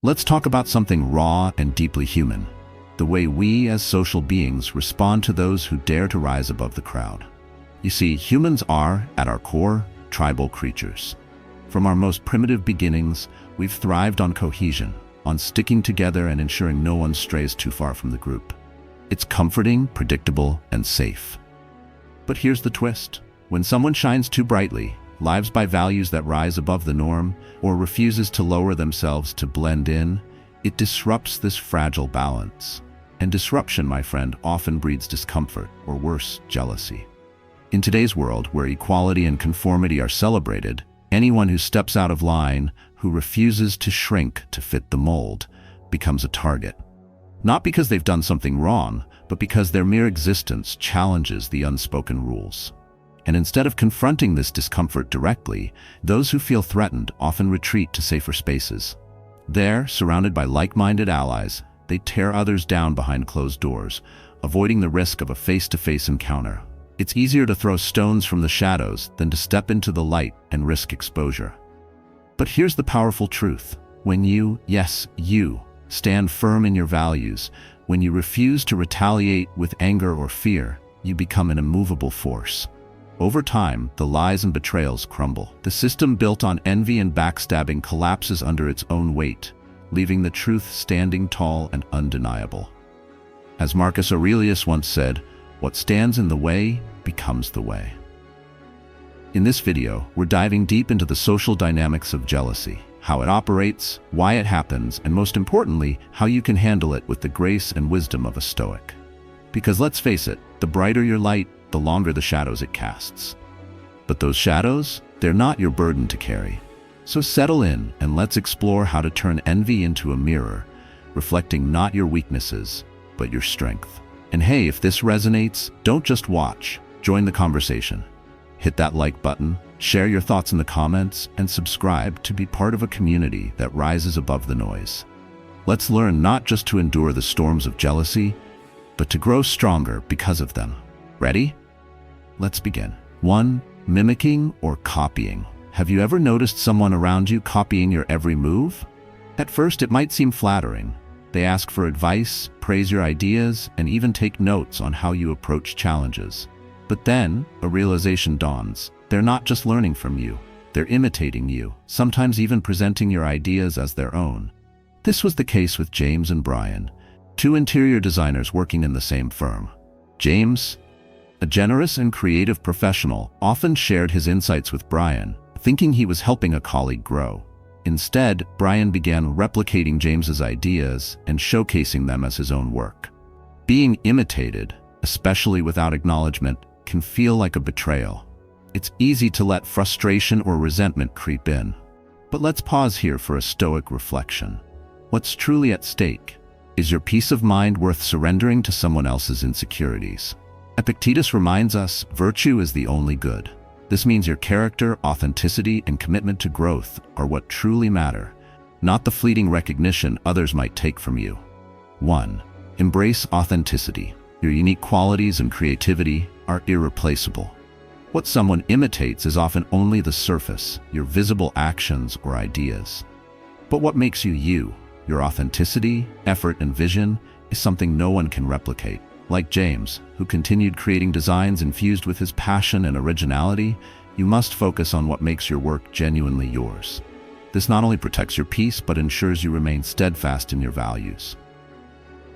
Let's talk about something raw and deeply human: the way we as social beings respond to those who dare to rise above the crowd. You see, humans are, at our core, tribal creatures. From our most primitive beginnings, we've thrived on cohesion, on sticking together and ensuring no one strays too far from the group. It's comforting, predictable, and safe. But here's the twist. When someone shines too brightly, lives by values that rise above the norm, or refuses to lower themselves to blend in, it disrupts this fragile balance. And disruption, my friend, often breeds discomfort, or worse, jealousy. In today's world, where equality and conformity are celebrated, anyone who steps out of line, who refuses to shrink to fit the mold, becomes a target. Not because they've done something wrong, but because their mere existence challenges the unspoken rules. And instead of confronting this discomfort directly, those who feel threatened often retreat to safer spaces. There, surrounded by like-minded allies, they tear others down behind closed doors, avoiding the risk of a face-to-face encounter. It's easier to throw stones from the shadows than to step into the light and risk exposure. But here's the powerful truth. When you, yes, you, stand firm in your values, when you refuse to retaliate with anger or fear, you become an immovable force. Over time, the lies and betrayals crumble. The system built on envy and backstabbing collapses under its own weight, leaving the truth standing tall and undeniable. As Marcus Aurelius once said, "What stands in the way becomes the way." In this video, we're diving deep into the social dynamics of jealousy, how it operates, why it happens, and most importantly, how you can handle it with the grace and wisdom of a Stoic. Because let's face it, the brighter your light, the longer the shadows it casts. But those shadows, they're not your burden to carry. So settle in and let's explore how to turn envy into a mirror, reflecting not your weaknesses, but your strength. And hey, if this resonates, don't just watch, join the conversation. Hit that like button, share your thoughts in the comments, and subscribe to be part of a community that rises above the noise. Let's learn not just to endure the storms of jealousy, but to grow stronger because of them. Ready? Let's begin. 1. Mimicking or copying. Have you ever noticed someone around you copying your every move? At first, it might seem flattering. They ask for advice, praise your ideas, and even take notes on how you approach challenges. But then, a realization dawns. They're not just learning from you. They're imitating you, sometimes even presenting your ideas as their own. This was the case with James and Brian, two interior designers working in the same firm. James, a generous and creative professional, often shared his insights with Brian, thinking he was helping a colleague grow. Instead, Brian began replicating James's ideas and showcasing them as his own work. Being imitated, especially without acknowledgement, can feel like a betrayal. It's easy to let frustration or resentment creep in. But let's pause here for a Stoic reflection. What's truly at stake? Is your peace of mind worth surrendering to someone else's insecurities? Epictetus reminds us, virtue is the only good. This means your character, authenticity, and commitment to growth are what truly matter, not the fleeting recognition others might take from you. 1. Embrace authenticity. Your unique qualities and creativity are irreplaceable. What someone imitates is often only the surface, your visible actions or ideas. But what makes you you, your authenticity, effort, and vision, is something no one can replicate. Like James, who continued creating designs infused with his passion and originality, you must focus on what makes your work genuinely yours. This not only protects your peace, but ensures you remain steadfast in your values.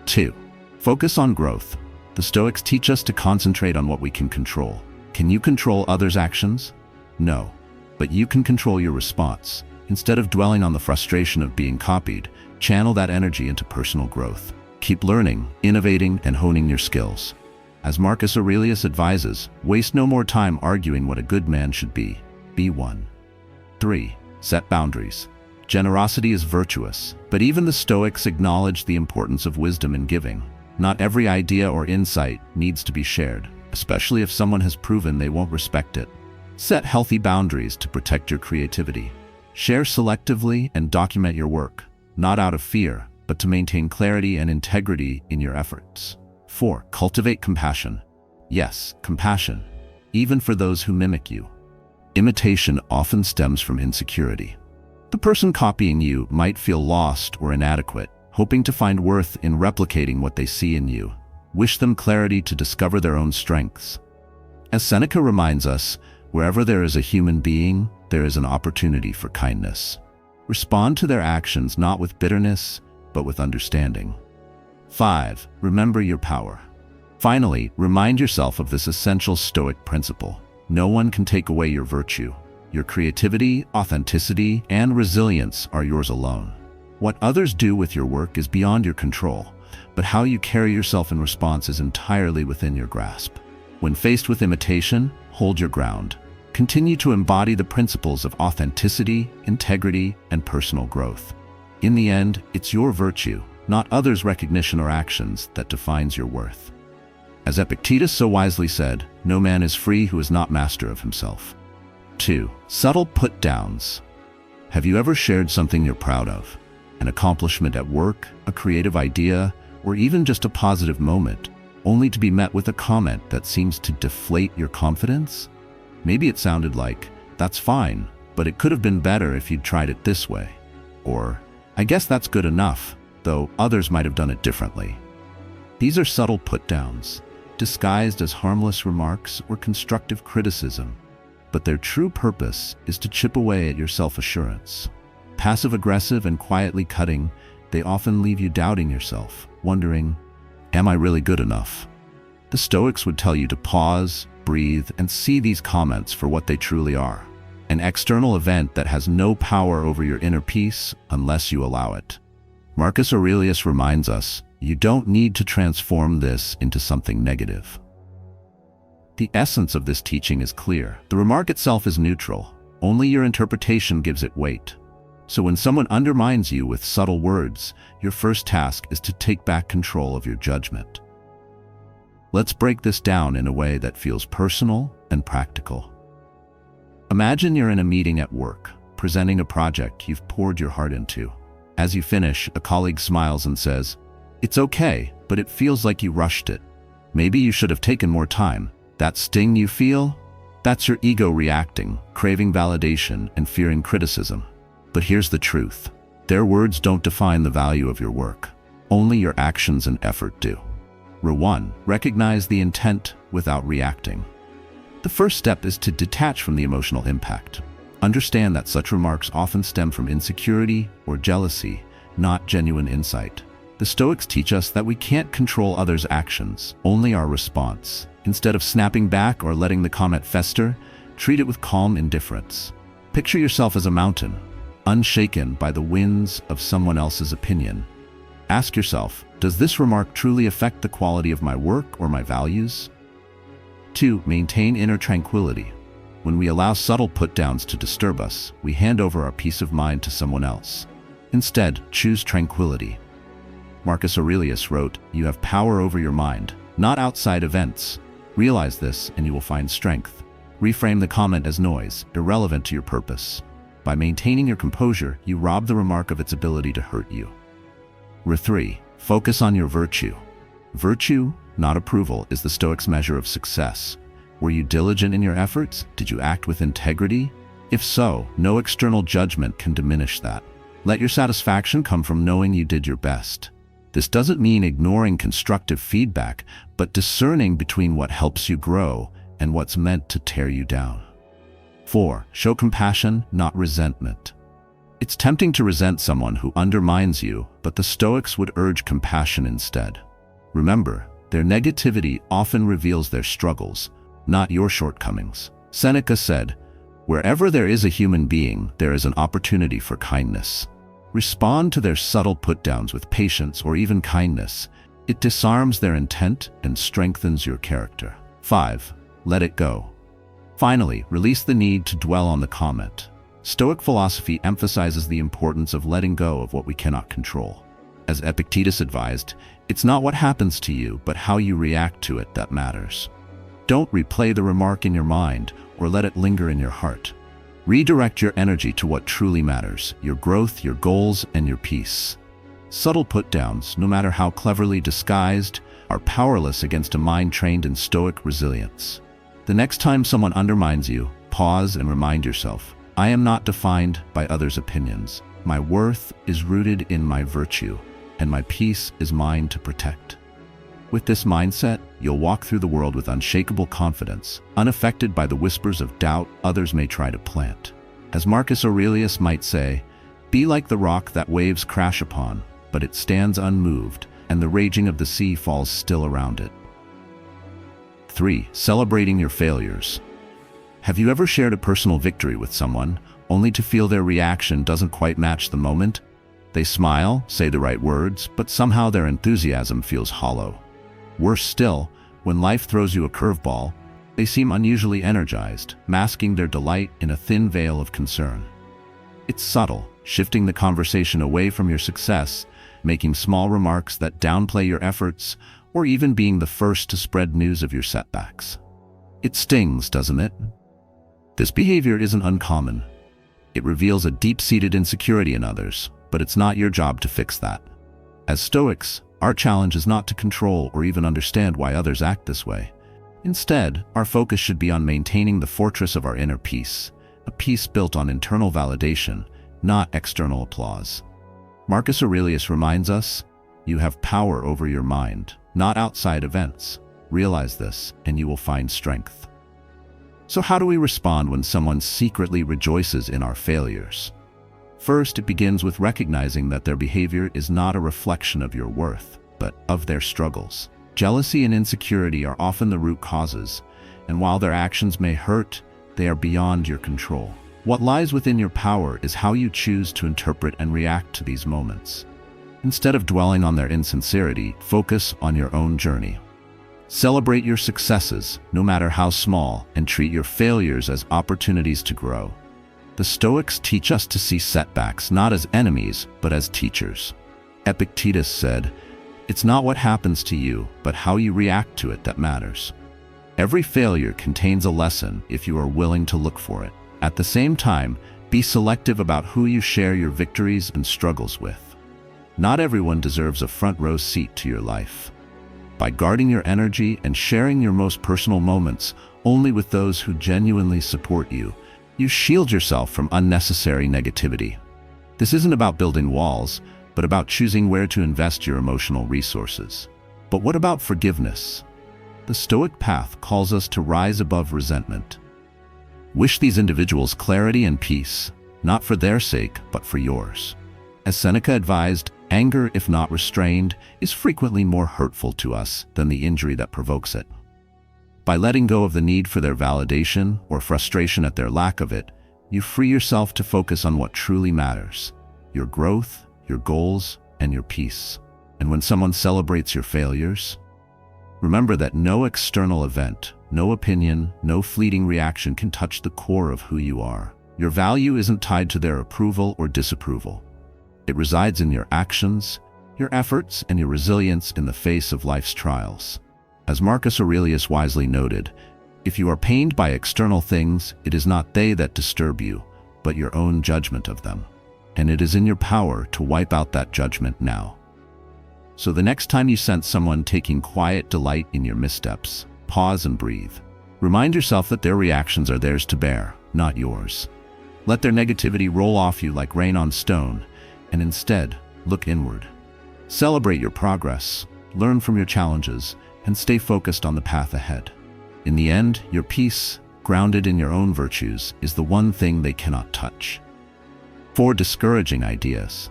2. Focus on growth. The Stoics teach us to concentrate on what we can control. Can you control others' actions? No. But you can control your response. Instead of dwelling on the frustration of being copied, channel that energy into personal growth. Keep learning, innovating, and honing your skills. As Marcus Aurelius advises, waste no more time arguing what a good man should be. Be one. 3. Set boundaries. Generosity is virtuous, but even the Stoics acknowledge the importance of wisdom in giving. Not every idea or insight needs to be shared, especially if someone has proven they won't respect it. Set healthy boundaries to protect your creativity. Share selectively and document your work, not out of fear, but to maintain clarity and integrity in your efforts. 4. Cultivate compassion. Yes, compassion, even for those who mimic you. Imitation often stems from insecurity. The person copying you might feel lost or inadequate, hoping to find worth in replicating what they see in you. Wish them clarity to discover their own strengths. As Seneca reminds us, wherever there is a human being, there is an opportunity for kindness. Respond to their actions not with bitterness, but with understanding. 5. Remember your power. Finally, remind yourself of this essential Stoic principle. No one can take away your virtue. Your creativity, authenticity, and resilience are yours alone. What others do with your work is beyond your control, but how you carry yourself in response is entirely within your grasp. When faced with imitation, hold your ground. Continue to embody the principles of authenticity, integrity, and personal growth. In the end, it's your virtue, not others' recognition or actions, that defines your worth. As Epictetus so wisely said, no man is free who is not master of himself. 2. Subtle put-downs. Have you ever shared something you're proud of? An accomplishment at work, a creative idea, or even just a positive moment, only to be met with a comment that seems to deflate your confidence? Maybe it sounded like, "That's fine, but it could have been better if you'd tried it this way." Or, "I guess that's good enough, though others might have done it differently." These are subtle put-downs, disguised as harmless remarks or constructive criticism, but their true purpose is to chip away at your self-assurance. Passive-aggressive and quietly cutting, they often leave you doubting yourself, wondering, "Am I really good enough?" The Stoics would tell you to pause, breathe, and see these comments for what they truly are: an external event that has no power over your inner peace unless you allow it. Marcus Aurelius reminds us, you don't need to transform this into something negative. The essence of this teaching is clear. The remark itself is neutral. Only your interpretation gives it weight. So when someone undermines you with subtle words, your first task is to take back control of your judgment. Let's break this down in a way that feels personal and practical. Imagine you're in a meeting at work, presenting a project you've poured your heart into. As you finish, a colleague smiles and says, "It's okay, but it feels like you rushed it. Maybe you should have taken more time." That sting you feel? That's your ego reacting, craving validation and fearing criticism. But here's the truth. Their words don't define the value of your work. Only your actions and effort do. Rule 1. Recognize the intent without reacting. The first step is to detach from the emotional impact. Understand that such remarks often stem from insecurity or jealousy, not genuine insight. The Stoics teach us that we can't control others' actions, only our response. Instead of snapping back or letting the comment fester, treat it with calm indifference. Picture yourself as a mountain, unshaken by the winds of someone else's opinion. Ask yourself, does this remark truly affect the quality of my work or my values? 2. Maintain inner tranquility. When we allow subtle put-downs to disturb us, we hand over our peace of mind to someone else. Instead, choose tranquility. Marcus Aurelius wrote, "You have power over your mind, not outside events. Realize this and you will find strength." Reframe the comment as noise, irrelevant to your purpose. By maintaining your composure, you rob the remark of its ability to hurt you. Rule 3. Focus on your virtue. Virtue, not approval, is the Stoics' measure of success. Were you diligent in your efforts? Did you act with integrity? If so, no external judgment can diminish that. Let your satisfaction come from knowing you did your best. This doesn't mean ignoring constructive feedback, but discerning between what helps you grow and what's meant to tear you down. 4. Show compassion, not resentment. It's tempting to resent someone who undermines you, but the Stoics would urge compassion instead. Remember, their negativity often reveals their struggles, not your shortcomings. Seneca said, "Wherever there is a human being, there is an opportunity for kindness." Respond to their subtle put-downs with patience or even kindness. It disarms their intent and strengthens your character. 5. Let it go. Finally, release the need to dwell on the comment. Stoic philosophy emphasizes the importance of letting go of what we cannot control. As Epictetus advised, it's not what happens to you, but how you react to it that matters. Don't replay the remark in your mind or let it linger in your heart. Redirect your energy to what truly matters: your growth, your goals, and your peace. Subtle put-downs, no matter how cleverly disguised, are powerless against a mind trained in Stoic resilience. The next time someone undermines you, pause and remind yourself, I am not defined by others' opinions. My worth is rooted in my virtue, and my peace is mine to protect. With this mindset, you'll walk through the world with unshakable confidence, unaffected by the whispers of doubt others may try to plant. As Marcus Aurelius might say, be like the rock that waves crash upon, but it stands unmoved, and the raging of the sea falls still around it. 3. Celebrating your failures. Have you ever shared a personal victory with someone, only to feel their reaction doesn't quite match the moment? They smile, say the right words, but somehow their enthusiasm feels hollow. Worse still, when life throws you a curveball, they seem unusually energized, masking their delight in a thin veil of concern. It's subtle, shifting the conversation away from your success, making small remarks that downplay your efforts, or even being the first to spread news of your setbacks. It stings, doesn't it? This behavior isn't uncommon. It reveals a deep-seated insecurity in others, but it's not your job to fix that. As Stoics, our challenge is not to control or even understand why others act this way. Instead, our focus should be on maintaining the fortress of our inner peace, a peace built on internal validation, not external applause. Marcus Aurelius reminds us, you have power over your mind, not outside events. Realize this, and you will find strength. So how do we respond when someone secretly rejoices in our failures? First, it begins with recognizing that their behavior is not a reflection of your worth, but of their struggles. Jealousy and insecurity are often the root causes, and while their actions may hurt, they are beyond your control. What lies within your power is how you choose to interpret and react to these moments. Instead of dwelling on their insincerity, focus on your own journey. Celebrate your successes, no matter how small, and treat your failures as opportunities to grow. The Stoics teach us to see setbacks not as enemies, but as teachers. Epictetus said, "It's not what happens to you, but how you react to it that matters." Every failure contains a lesson if you are willing to look for it. At the same time, be selective about who you share your victories and struggles with. Not everyone deserves a front row seat to your life. By guarding your energy and sharing your most personal moments only with those who genuinely support you, you shield yourself from unnecessary negativity. This isn't about building walls, but about choosing where to invest your emotional resources. But what about forgiveness? The Stoic path calls us to rise above resentment. Wish these individuals clarity and peace, not for their sake, but for yours. As Seneca advised, anger, if not restrained, is frequently more hurtful to us than the injury that provokes it. By letting go of the need for their validation or frustration at their lack of it, you free yourself to focus on what truly matters: your growth, your goals, and your peace. And when someone celebrates your failures, remember that no external event, no opinion, no fleeting reaction can touch the core of who you are. Your value isn't tied to their approval or disapproval. It resides in your actions, your efforts, and your resilience in the face of life's trials. As Marcus Aurelius wisely noted, if you are pained by external things, it is not they that disturb you, but your own judgment of them. And it is in your power to wipe out that judgment now. So the next time you sense someone taking quiet delight in your missteps, pause and breathe. Remind yourself that their reactions are theirs to bear, not yours. Let their negativity roll off you like rain on stone, and instead, look inward. Celebrate your progress, learn from your challenges, and stay focused on the path ahead. In the end, your peace, grounded in your own virtues, is the one thing they cannot touch. 4 discouraging ideas.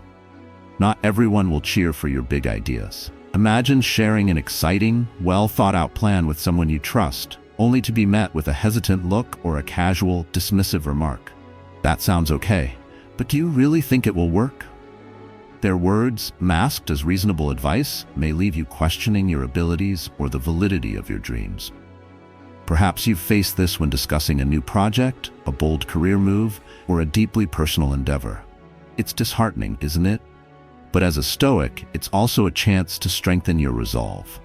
Not everyone will cheer for your big ideas. Imagine sharing an exciting, well-thought-out plan with someone you trust, only to be met with a hesitant look or a casual, dismissive remark. That sounds okay, but do you really think it will work? Their words, masked as reasonable advice, may leave you questioning your abilities or the validity of your dreams. Perhaps you've faced this when discussing a new project, a bold career move, or a deeply personal endeavor. It's disheartening, isn't it? But as a Stoic, it's also a chance to strengthen your resolve.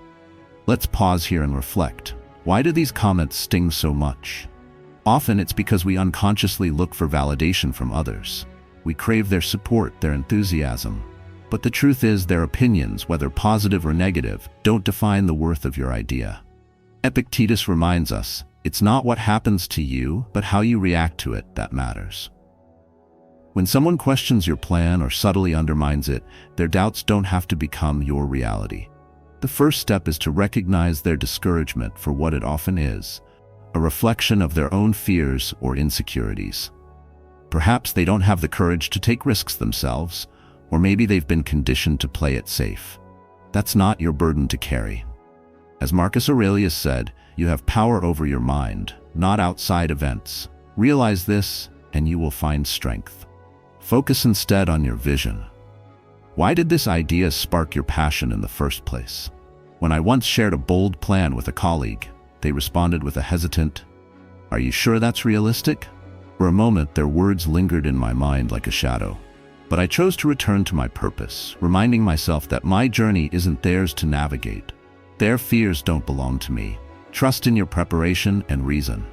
Let's pause here and reflect. Why do these comments sting so much? Often it's because we unconsciously look for validation from others. We crave their support, their enthusiasm. But the truth is, their opinions, whether positive or negative, don't define the worth of your idea. Epictetus reminds us, it's not what happens to you, but how you react to it that matters. When someone questions your plan or subtly undermines it, their doubts don't have to become your reality. The first step is to recognize their discouragement for what it often is, a reflection of their own fears or insecurities. Perhaps they don't have the courage to take risks themselves, or maybe they've been conditioned to play it safe. That's not your burden to carry. As Marcus Aurelius said, you have power over your mind, not outside events. Realize this, and you will find strength. Focus instead on your vision. Why did this idea spark your passion in the first place? When I once shared a bold plan with a colleague, they responded with a hesitant, "Are you sure that's realistic?" For a moment, their words lingered in my mind like a shadow. But I chose to return to my purpose, reminding myself that my journey isn't theirs to navigate. Their fears don't belong to me. Trust in your preparation and reason.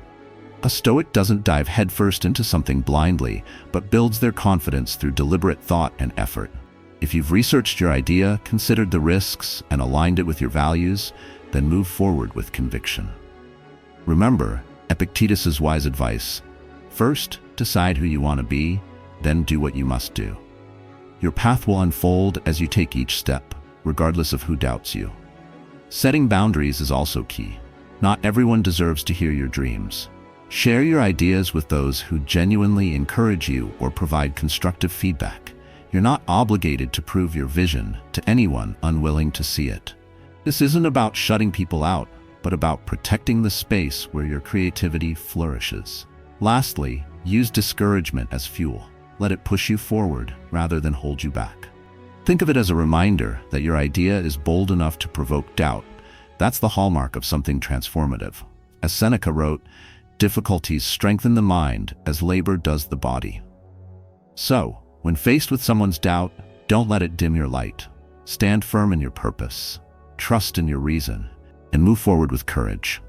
A Stoic doesn't dive headfirst into something blindly, but builds their confidence through deliberate thought and effort. If you've researched your idea, considered the risks, and aligned it with your values, then move forward with conviction. Remember Epictetus's wise advice: first, decide who you want to be, then do what you must do. Your path will unfold as you take each step, regardless of who doubts you. Setting boundaries is also key. Not everyone deserves to hear your dreams. Share your ideas with those who genuinely encourage you or provide constructive feedback. You're not obligated to prove your vision to anyone unwilling to see it. This isn't about shutting people out, but about protecting the space where your creativity flourishes. Lastly, use discouragement as fuel. Let it push you forward rather than hold you back. Think of it as a reminder that your idea is bold enough to provoke doubt. That's the hallmark of something transformative. As Seneca wrote, difficulties strengthen the mind as labor does the body. So, when faced with someone's doubt, don't let it dim your light. Stand firm in your purpose, trust in your reason, and move forward with courage.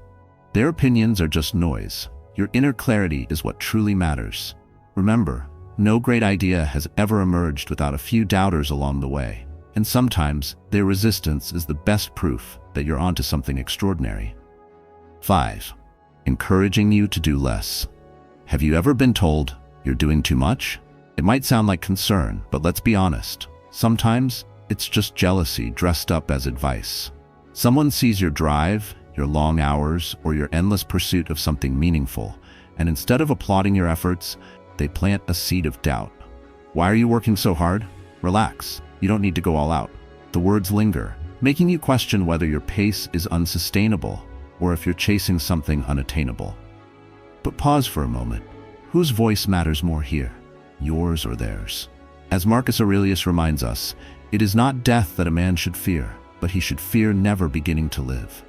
Their opinions are just noise. Your inner clarity is what truly matters. Remember, no great idea has ever emerged without a few doubters along the way, and sometimes their resistance is the best proof that you're onto something extraordinary. 5. Encouraging you to do less. Have you ever been told you're doing too much? It might sound like concern, but let's be honest. Sometimes it's just jealousy dressed up as advice. Someone sees your drive, your long hours, or your endless pursuit of something meaningful, and instead of applauding your efforts, they plant a seed of doubt. Why are you working so hard? Relax. You don't need to go all out. The words linger, making you question whether your pace is unsustainable or if you're chasing something unattainable. But pause for a moment. Whose voice matters more here, yours or theirs? As Marcus Aurelius reminds us, it is not death that a man should fear, but he should fear never beginning to live.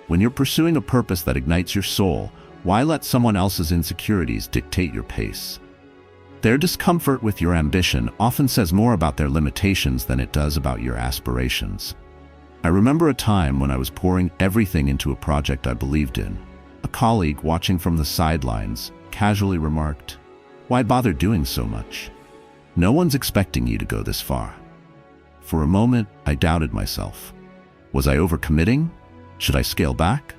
When you're pursuing a purpose that ignites your soul, why let someone else's insecurities dictate your pace? Their discomfort with your ambition often says more about their limitations than it does about your aspirations. I remember a time when I was pouring everything into a project I believed in. A colleague, watching from the sidelines, casually remarked, "Why bother doing so much? No one's expecting you to go this far." For a moment, I doubted myself. Was I overcommitting? Should I scale back?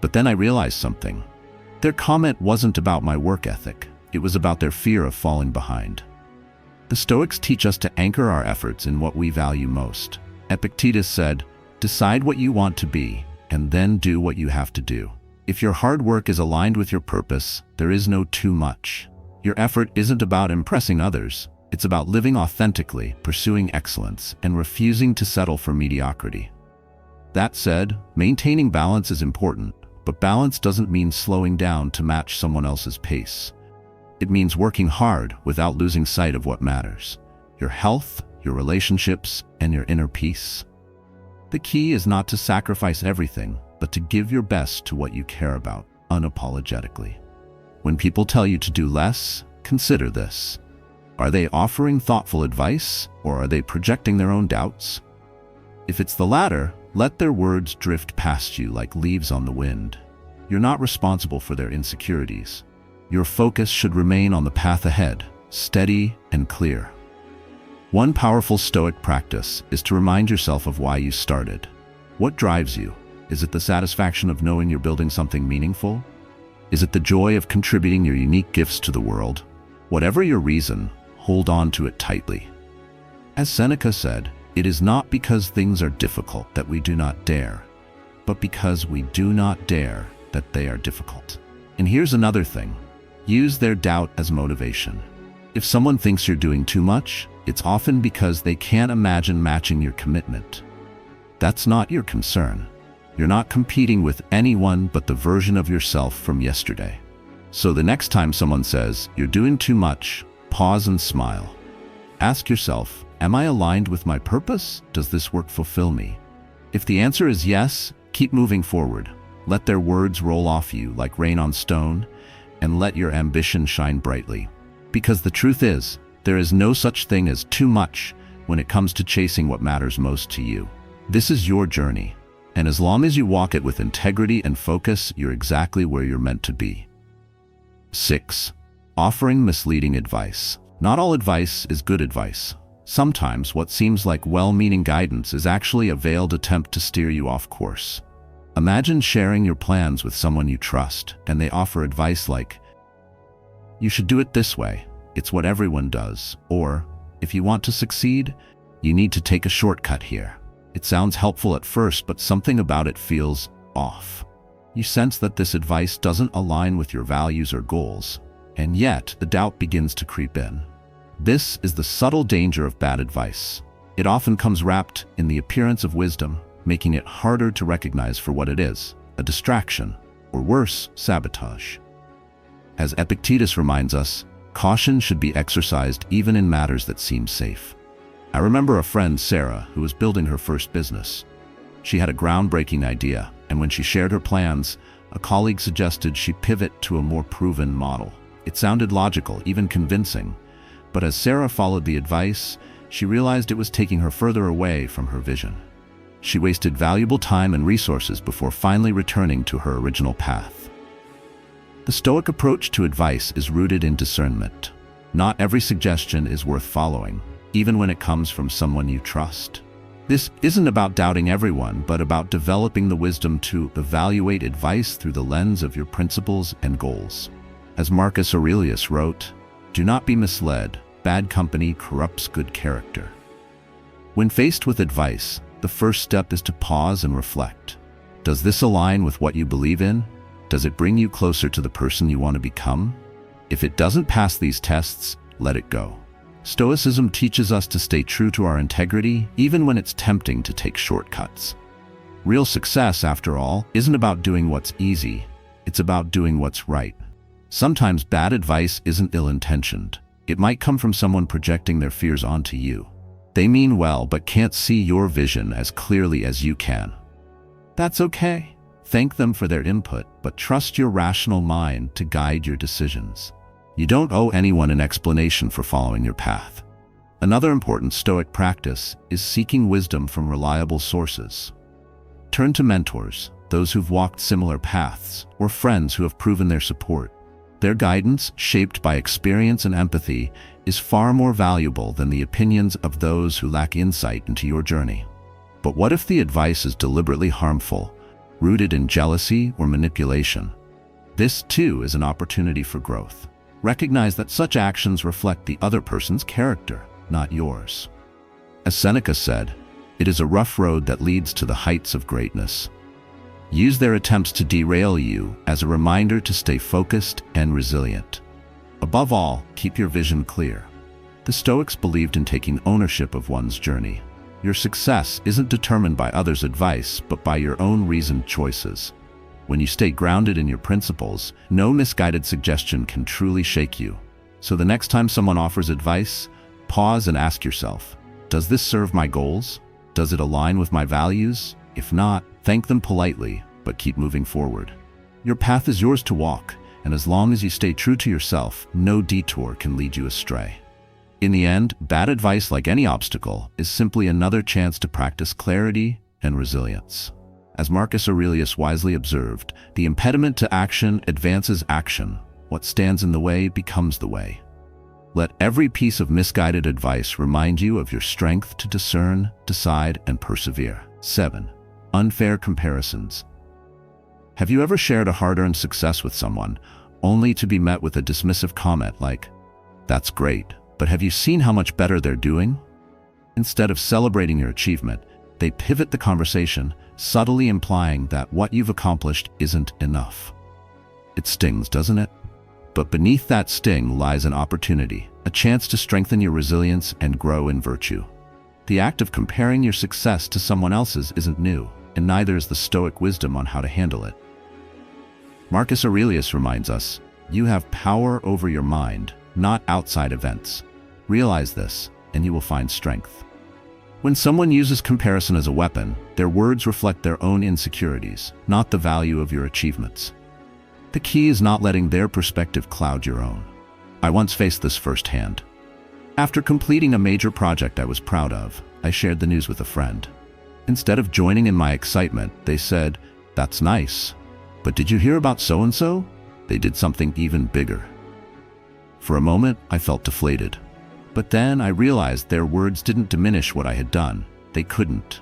But then I realized something. Their comment wasn't about my work ethic. It was about their fear of falling behind. The Stoics teach us to anchor our efforts in what we value most. Epictetus said, "Decide what you want to be, and then do what you have to do." If your hard work is aligned with your purpose, there is no too much. Your effort isn't about impressing others. It's about living authentically, pursuing excellence, and refusing to settle for mediocrity. That said, maintaining balance is important, but balance doesn't mean slowing down to match someone else's pace. It means working hard without losing sight of what matters: your health, your relationships, and your inner peace. The key is not to sacrifice everything, but to give your best to what you care about, unapologetically. When people tell you to do less, consider this. Are they offering thoughtful advice, or are they projecting their own doubts? If it's the latter, let their words drift past you like leaves on the wind. You're not responsible for their insecurities. Your focus should remain on the path ahead, steady and clear. One powerful Stoic practice is to remind yourself of why you started. What drives you? Is it the satisfaction of knowing you're building something meaningful? Is it the joy of contributing your unique gifts to the world? Whatever your reason, hold on to it tightly. As Seneca said, it is not because things are difficult that we do not dare, but because we do not dare that they are difficult. And here's another thing. Use their doubt as motivation. If someone thinks you're doing too much, it's often because they can't imagine matching your commitment. That's not your concern. You're not competing with anyone but the version of yourself from yesterday. So the next time someone says, "You're doing too much," pause and smile. Ask yourself, am I aligned with my purpose? Does this work fulfill me? If the answer is yes, keep moving forward. Let their words roll off you like rain on stone, and let your ambition shine brightly. Because the truth is, there is no such thing as too much when it comes to chasing what matters most to you. This is your journey, and as long as you walk it with integrity and focus, you're exactly where you're meant to be. 6. Offering misleading advice. Not all advice is good advice. Sometimes what seems like well-meaning guidance is actually a veiled attempt to steer you off course. Imagine sharing your plans with someone you trust, and they offer advice like, "You should do it this way. It's what everyone does." Or, "If you want to succeed, you need to take a shortcut here." It sounds helpful at first, but something about it feels off. You sense that this advice doesn't align with your values or goals, and yet the doubt begins to creep in. This is the subtle danger of bad advice. It often comes wrapped in the appearance of wisdom, making it harder to recognize for what it is, a distraction, or worse, sabotage. As Epictetus reminds us, caution should be exercised even in matters that seem safe. I remember a friend, Sarah, who was building her first business. She had a groundbreaking idea, and when she shared her plans, a colleague suggested she pivot to a more proven model. It sounded logical, even convincing, but as Sarah followed the advice, she realized it was taking her further away from her vision. She wasted valuable time and resources before finally returning to her original path. The Stoic approach to advice is rooted in discernment. Not every suggestion is worth following, even when it comes from someone you trust. This isn't about doubting everyone, but about developing the wisdom to evaluate advice through the lens of your principles and goals. As Marcus Aurelius wrote, "Do not be misled. Bad company corrupts good character." When faced with advice, the first step is to pause and reflect. Does this align with what you believe in? Does it bring you closer to the person you want to become? If it doesn't pass these tests, let it go. Stoicism teaches us to stay true to our integrity, even when it's tempting to take shortcuts. Real success, after all, isn't about doing what's easy. It's about doing what's right. Sometimes bad advice isn't ill-intentioned. It might come from someone projecting their fears onto you. They mean well, but can't see your vision as clearly as you can. That's okay. Thank them for their input, but trust your rational mind to guide your decisions. You don't owe anyone an explanation for following your path. Another important Stoic practice is seeking wisdom from reliable sources. Turn to mentors, those who've walked similar paths, or friends who have proven their support. Their guidance, shaped by experience and empathy, is far more valuable than the opinions of those who lack insight into your journey. But what if the advice is deliberately harmful, rooted in jealousy or manipulation? This, too, is an opportunity for growth. Recognize that such actions reflect the other person's character, not yours. As Seneca said, "It is a rough road that leads to the heights of greatness." Use their attempts to derail you as a reminder to stay focused and resilient. Above all, keep your vision clear. The Stoics believed in taking ownership of one's journey. Your success isn't determined by others' advice, but by your own reasoned choices. When you stay grounded in your principles, no misguided suggestion can truly shake you. So the next time someone offers advice, pause and ask yourself, does this serve my goals? Does it align with my values? If not, thank them politely, but keep moving forward. Your path is yours to walk, and as long as you stay true to yourself, no detour can lead you astray. In the end, bad advice, like any obstacle, is simply another chance to practice clarity and resilience. As Marcus Aurelius wisely observed, the impediment to action advances action. What stands in the way becomes the way. Let every piece of misguided advice remind you of your strength to discern, decide, and persevere. 7. Unfair comparisons. Have you ever shared a hard-earned success with someone, only to be met with a dismissive comment like, That's great, but have you seen how much better they're doing? Instead of celebrating your achievement, they pivot the conversation, subtly implying that what you've accomplished isn't enough. It stings, doesn't it? But beneath that sting lies an opportunity, a chance to strengthen your resilience and grow in virtue. The act of comparing your success to someone else's isn't new, and neither is the Stoic wisdom on how to handle it. Marcus Aurelius reminds us, you have power over your mind, not outside events. Realize this, and you will find strength. When someone uses comparison as a weapon, their words reflect their own insecurities, not the value of your achievements. The key is not letting their perspective cloud your own. I once faced this firsthand. After completing a major project I was proud of, I shared the news with a friend. Instead of joining in my excitement, they said, "That's nice. But did you hear about so-and-so? They did something even bigger." For a moment, I felt deflated. But then I realized their words didn't diminish what I had done. They couldn't.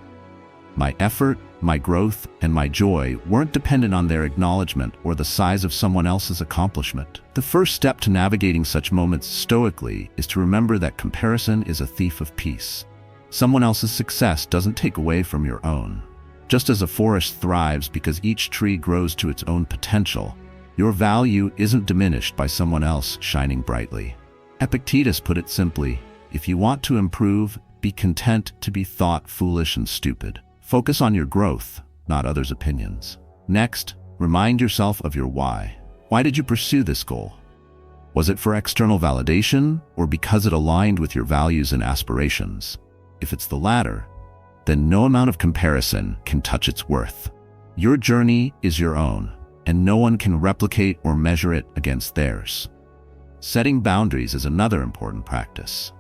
My effort, my growth, and my joy weren't dependent on their acknowledgement or the size of someone else's accomplishment. The first step to navigating such moments stoically is to remember that comparison is a thief of peace. Someone else's success doesn't take away from your own. Just as a forest thrives because each tree grows to its own potential, your value isn't diminished by someone else shining brightly. Epictetus put it simply, if you want to improve, be content to be thought foolish and stupid. Focus on your growth, not others' opinions. Next, remind yourself of your why. Why did you pursue this goal? Was it for external validation or because it aligned with your values and aspirations? If it's the latter, then no amount of comparison can touch its worth. Your journey is your own, and no one can replicate or measure it against theirs. Setting boundaries is another important practice.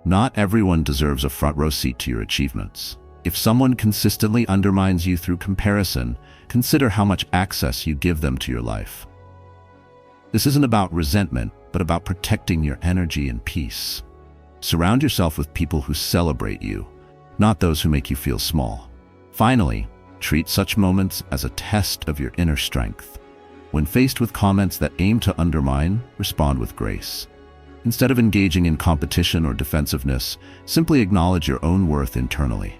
Not everyone deserves a front-row seat to your achievements. If someone consistently undermines you through comparison, consider how much access you give them to your life. This isn't about resentment, but about protecting your energy and peace. Surround yourself with people who celebrate you, not those who make you feel small. Finally, treat such moments as a test of your inner strength. When faced with comments that aim to undermine, respond with grace. Instead of engaging in competition or defensiveness, simply acknowledge your own worth internally.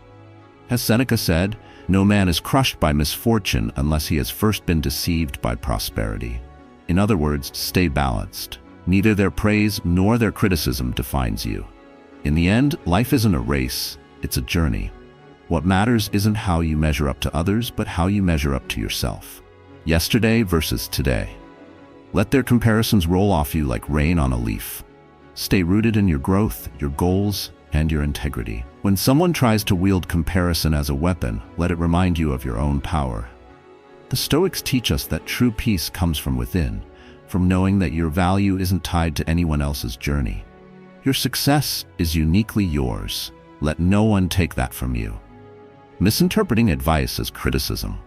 As Seneca said, no man is crushed by misfortune unless he has first been deceived by prosperity. In other words, stay balanced. Neither their praise nor their criticism defines you. In the end, life isn't a race, it's a journey. What matters isn't how you measure up to others, but how you measure up to yourself. Yesterday versus today. Let their comparisons roll off you like rain on a leaf. Stay rooted in your growth, your goals, and your integrity. When someone tries to wield comparison as a weapon, let it remind you of your own power. The Stoics teach us that true peace comes from within, from knowing that your value isn't tied to anyone else's journey. Your success is uniquely yours. Let no one take that from you. Misinterpreting advice as criticism.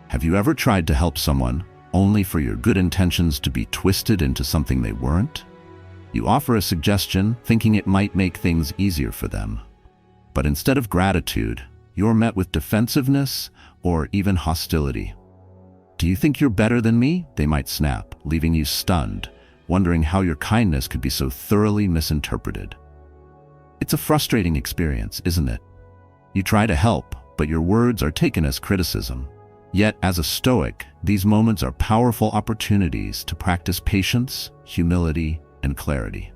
Have you ever tried to help someone only for your good intentions to be twisted into something they weren't? You offer a suggestion thinking it might make things easier for them. But instead of gratitude, you're met with defensiveness or even hostility. Do you think you're better than me? They might snap, leaving you stunned, wondering how your kindness could be so thoroughly misinterpreted. It's a frustrating experience, isn't it? You try to help, but your words are taken as criticism. Yet, as a Stoic, these moments are powerful opportunities to practice patience, humility, and clarity.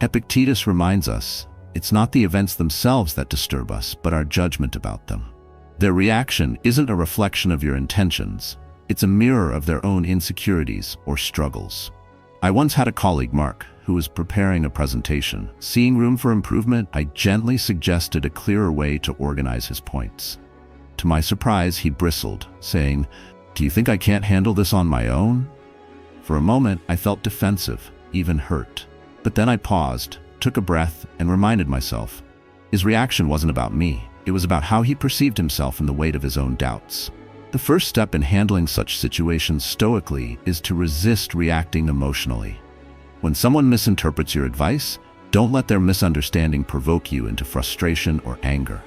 Epictetus reminds us, it's not the events themselves that disturb us, but our judgment about them. Their reaction isn't a reflection of your intentions, it's a mirror of their own insecurities or struggles. I once had a colleague, Mark, who was preparing a presentation. Seeing room for improvement, I gently suggested a clearer way to organize his points. To my surprise, he bristled, saying, "Do you think I can't handle this on my own?" For a moment, I felt defensive, even hurt. But then I paused, took a breath, and reminded myself, his reaction wasn't about me. It was about how he perceived himself and the weight of his own doubts. The first step in handling such situations stoically is to resist reacting emotionally. When someone misinterprets your advice, don't let their misunderstanding provoke you into frustration or anger.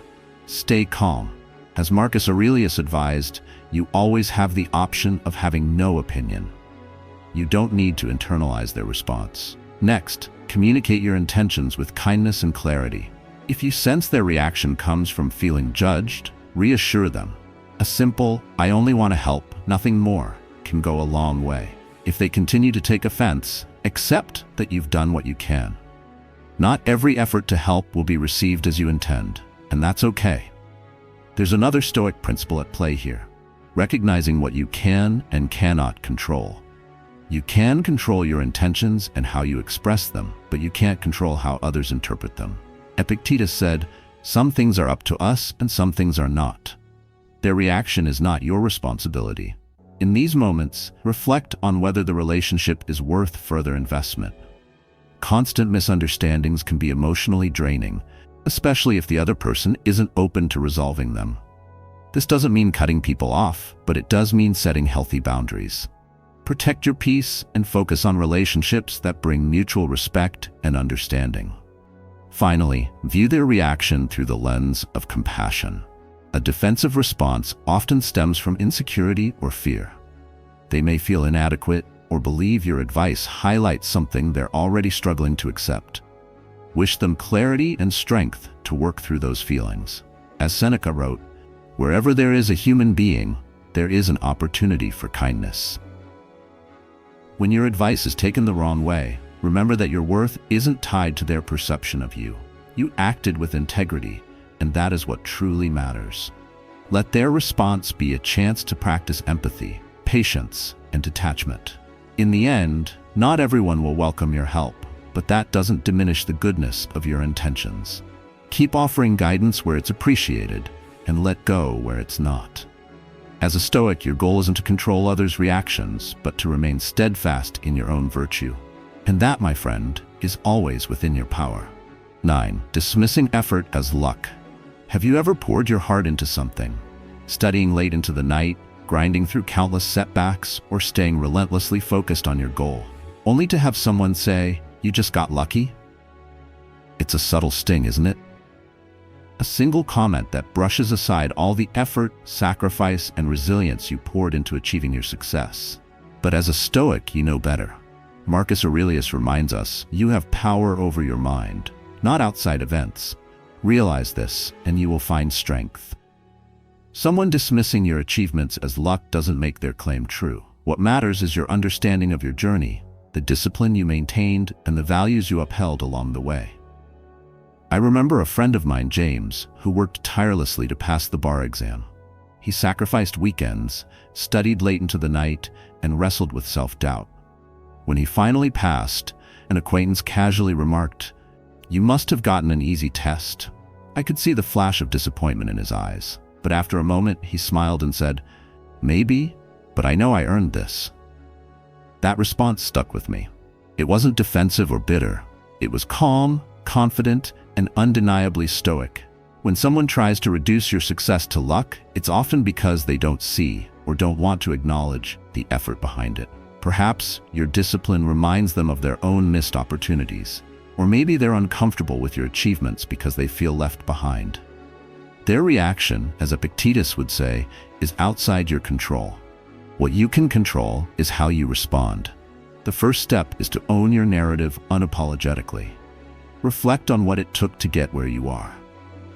Stay calm. As Marcus Aurelius advised, you always have the option of having no opinion. You don't need to internalize their response. Next, communicate your intentions with kindness and clarity. If you sense their reaction comes from feeling judged, reassure them. A simple, "I only want to help, nothing more," can go a long way. If they continue to take offense, accept that you've done what you can. Not every effort to help will be received as you intend, and that's okay. There's another Stoic principle at play here: recognizing what you can and cannot control. You can control your intentions and how you express them, but you can't control how others interpret them. Epictetus said, "Some things are up to us and some things are not." Their reaction is not your responsibility. In these moments, reflect on whether the relationship is worth further investment. Constant misunderstandings can be emotionally draining, especially if the other person isn't open to resolving them. This doesn't mean cutting people off, but it does mean setting healthy boundaries. Protect your peace and focus on relationships that bring mutual respect and understanding. Finally, view their reaction through the lens of compassion. A defensive response often stems from insecurity or fear. They may feel inadequate or believe your advice highlights something they're already struggling to accept. Wish them clarity and strength to work through those feelings. As Seneca wrote, "Wherever there is a human being, there is an opportunity for kindness." When your advice is taken the wrong way, remember that your worth isn't tied to their perception of you. You acted with integrity, and that is what truly matters. Let their response be a chance to practice empathy, patience, and detachment. In the end, not everyone will welcome your help, but that doesn't diminish the goodness of your intentions. Keep offering guidance where it's appreciated, and let go where it's not. As a Stoic, your goal isn't to control others' reactions, but to remain steadfast in your own virtue. And that, my friend, is always within your power. 9. Dismissing effort as luck. Have you ever poured your heart into something? Studying late into the night, grinding through countless setbacks, or staying relentlessly focused on your goal, only to have someone say, "You just got lucky"? It's a subtle sting, isn't it? A single comment that brushes aside all the effort, sacrifice, and resilience you poured into achieving your success. But as a Stoic, you know better. Marcus Aurelius reminds us, you have power over your mind, not outside events. Realize this, and you will find strength. Someone dismissing your achievements as luck doesn't make their claim true. What matters is your understanding of your journey, the discipline you maintained, and the values you upheld along the way. I remember a friend of mine, James, who worked tirelessly to pass the bar exam. He sacrificed weekends, studied late into the night, and wrestled with self-doubt. When he finally passed, an acquaintance casually remarked, "You must have gotten an easy test." I could see the flash of disappointment in his eyes, but after a moment he smiled and said, "Maybe, but I know I earned this." That response stuck with me. It wasn't defensive or bitter. It was calm, confident, and undeniably Stoic. When someone tries to reduce your success to luck, it's often because they don't see or don't want to acknowledge the effort behind it. Perhaps your discipline reminds them of their own missed opportunities, or maybe they're uncomfortable with your achievements because they feel left behind. Their reaction, as Epictetus would say, is outside your control. What you can control is how you respond. The first step is to own your narrative unapologetically. Reflect on what it took to get where you are.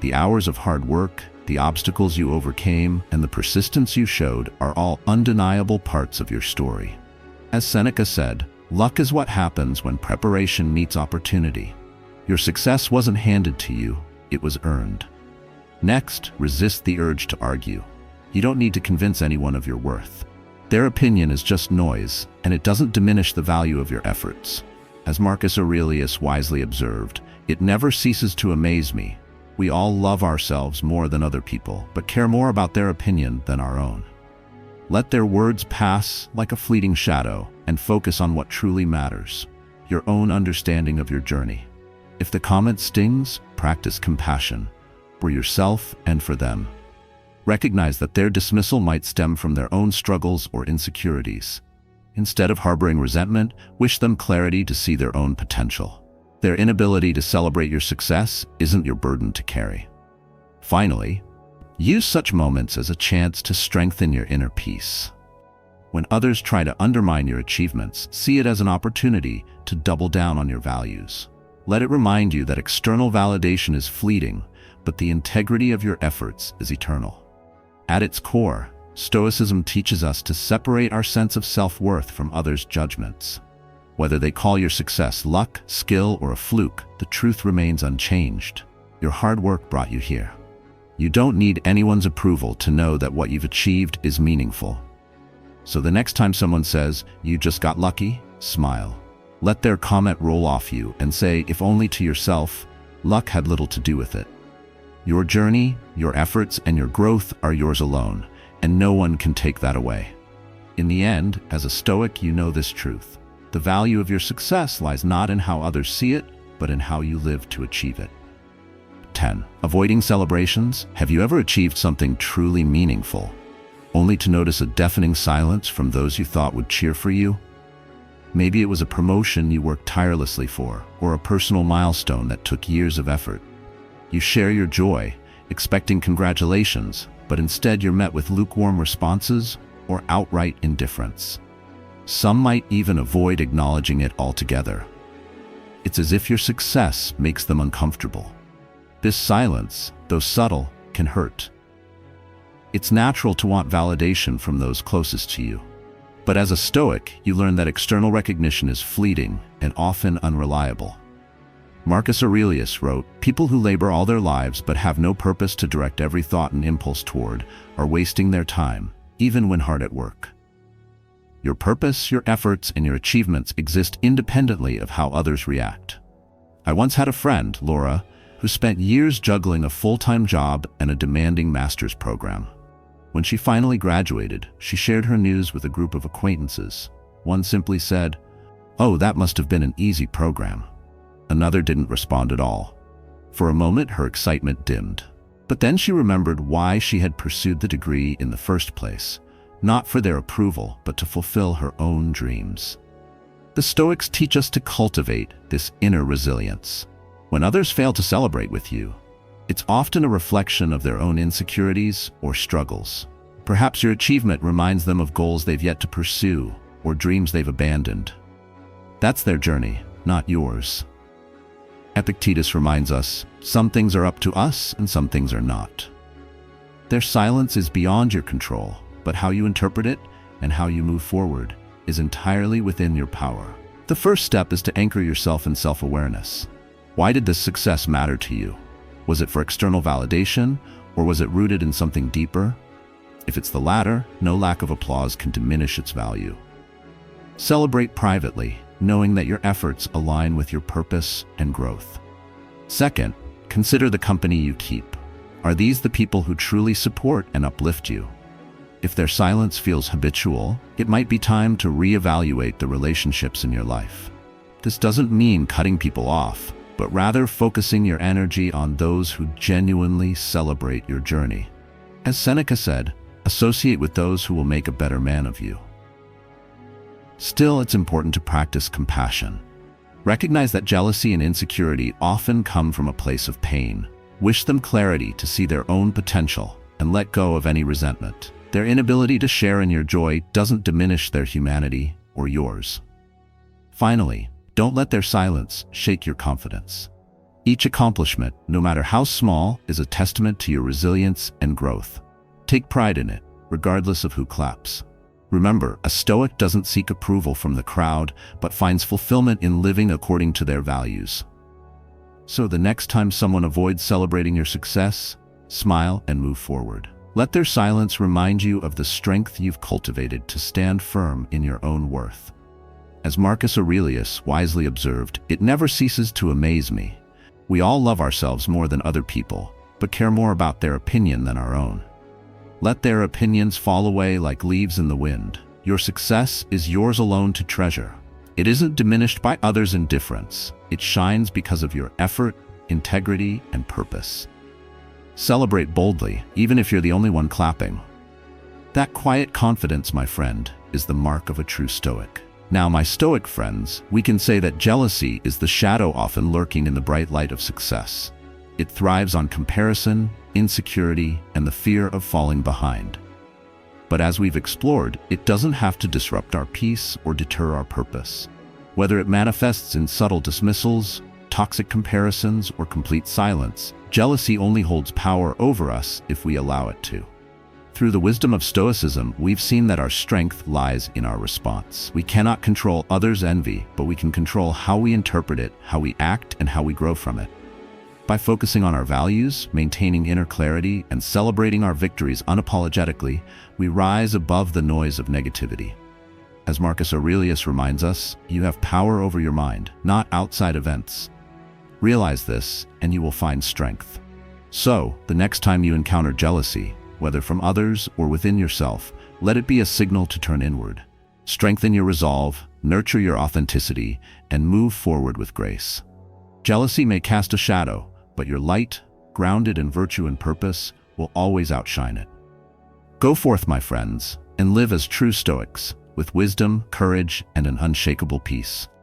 The hours of hard work, the obstacles you overcame, and the persistence you showed are all undeniable parts of your story. As Seneca said, luck is what happens when preparation meets opportunity. Your success wasn't handed to you, it was earned. Next, resist the urge to argue. You don't need to convince anyone of your worth. Their opinion is just noise, and it doesn't diminish the value of your efforts. As Marcus Aurelius wisely observed, "It never ceases to amaze me. We all love ourselves more than other people, but care more about their opinion than our own." Let their words pass like a fleeting shadow and focus on what truly matters, your own understanding of your journey. If the comment stings, practice compassion, for yourself and for them. Recognize that their dismissal might stem from their own struggles or insecurities. Instead of harboring resentment, wish them clarity to see their own potential. Their inability to celebrate your success isn't your burden to carry. Finally, use such moments as a chance to strengthen your inner peace. When others try to undermine your achievements, see it as an opportunity to double down on your values. Let it remind you that external validation is fleeting, but the integrity of your efforts is eternal. At its core, Stoicism teaches us to separate our sense of self-worth from others' judgments. Whether they call your success luck, skill, or a fluke, the truth remains unchanged. Your hard work brought you here. You don't need anyone's approval to know that what you've achieved is meaningful. So the next time someone says, "You just got lucky," smile. Let their comment roll off you and say, if only to yourself, luck had little to do with it. Your journey, your efforts, and your growth are yours alone, and no one can take that away. In the end, as a Stoic, you know this truth. The value of your success lies not in how others see it, but in how you live to achieve it. 10. Avoiding celebrations. Have you ever achieved something truly meaningful, only to notice a deafening silence from those you thought would cheer for you? Maybe it was a promotion you worked tirelessly for, or a personal milestone that took years of effort. You share your joy, expecting congratulations, but instead you're met with lukewarm responses or outright indifference. Some might even avoid acknowledging it altogether. It's as if your success makes them uncomfortable. This silence, though subtle, can hurt. It's natural to want validation from those closest to you. But as a Stoic, you learn that external recognition is fleeting and often unreliable. Marcus Aurelius wrote, "People who labor all their lives but have no purpose to direct every thought and impulse toward are wasting their time, even when hard at work." Your purpose, your efforts, and your achievements exist independently of how others react. I once had a friend, Laura, who spent years juggling a full-time job and a demanding master's program. When she finally graduated, she shared her news with a group of acquaintances. One simply said, "Oh, that must have been an easy program." Another didn't respond at all. For a moment, her excitement dimmed. But then she remembered why she had pursued the degree in the first place, not for their approval, but to fulfill her own dreams. The Stoics teach us to cultivate this inner resilience. When others fail to celebrate with you, it's often a reflection of their own insecurities or struggles. Perhaps your achievement reminds them of goals they've yet to pursue or dreams they've abandoned. That's their journey, not yours. Epictetus reminds us, some things are up to us and some things are not. Their silence is beyond your control, but how you interpret it and how you move forward is entirely within your power. The first step is to anchor yourself in self-awareness. Why did this success matter to you? Was it for external validation, or was it rooted in something deeper? If it's the latter, no lack of applause can diminish its value. Celebrate privately, knowing that your efforts align with your purpose and growth. Second, consider the company you keep. Are these the people who truly support and uplift you? If their silence feels habitual, it might be time to reevaluate the relationships in your life. This doesn't mean cutting people off, but rather focusing your energy on those who genuinely celebrate your journey. As Seneca said, associate with those who will make a better man of you. Still, it's important to practice compassion. Recognize that jealousy and insecurity often come from a place of pain. Wish them clarity to see their own potential and let go of any resentment. Their inability to share in your joy doesn't diminish their humanity or yours. Finally, don't let their silence shake your confidence. Each accomplishment, no matter how small, is a testament to your resilience and growth. Take pride in it, regardless of who claps. Remember, a Stoic doesn't seek approval from the crowd, but finds fulfillment in living according to their values. So the next time someone avoids celebrating your success, smile and move forward. Let their silence remind you of the strength you've cultivated to stand firm in your own worth. As Marcus Aurelius wisely observed, it never ceases to amaze me. We all love ourselves more than other people, but care more about their opinion than our own. Let their opinions fall away like leaves in the wind. Your success is yours alone to treasure. It isn't diminished by others' indifference. It shines because of your effort, integrity, and purpose. Celebrate boldly, even if you're the only one clapping. That quiet confidence, my friend, is the mark of a true Stoic. Now, my Stoic friends, we can say that jealousy is the shadow often lurking in the bright light of success. It thrives on comparison, insecurity, and the fear of falling behind. But as we've explored, it doesn't have to disrupt our peace or deter our purpose. Whether it manifests in subtle dismissals, toxic comparisons, or complete silence, jealousy only holds power over us if we allow it to. Through the wisdom of Stoicism, we've seen that our strength lies in our response. We cannot control others' envy, but we can control how we interpret it, how we act, and how we grow from it. By focusing on our values, maintaining inner clarity, and celebrating our victories unapologetically, we rise above the noise of negativity. As Marcus Aurelius reminds us, you have power over your mind, not outside events. Realize this, and you will find strength. So, the next time you encounter jealousy, whether from others or within yourself, let it be a signal to turn inward. Strengthen your resolve, nurture your authenticity, and move forward with grace. Jealousy may cast a shadow, but your light, grounded in virtue and purpose, will always outshine it. Go forth, my friends, and live as true Stoics, with wisdom, courage, and an unshakable peace.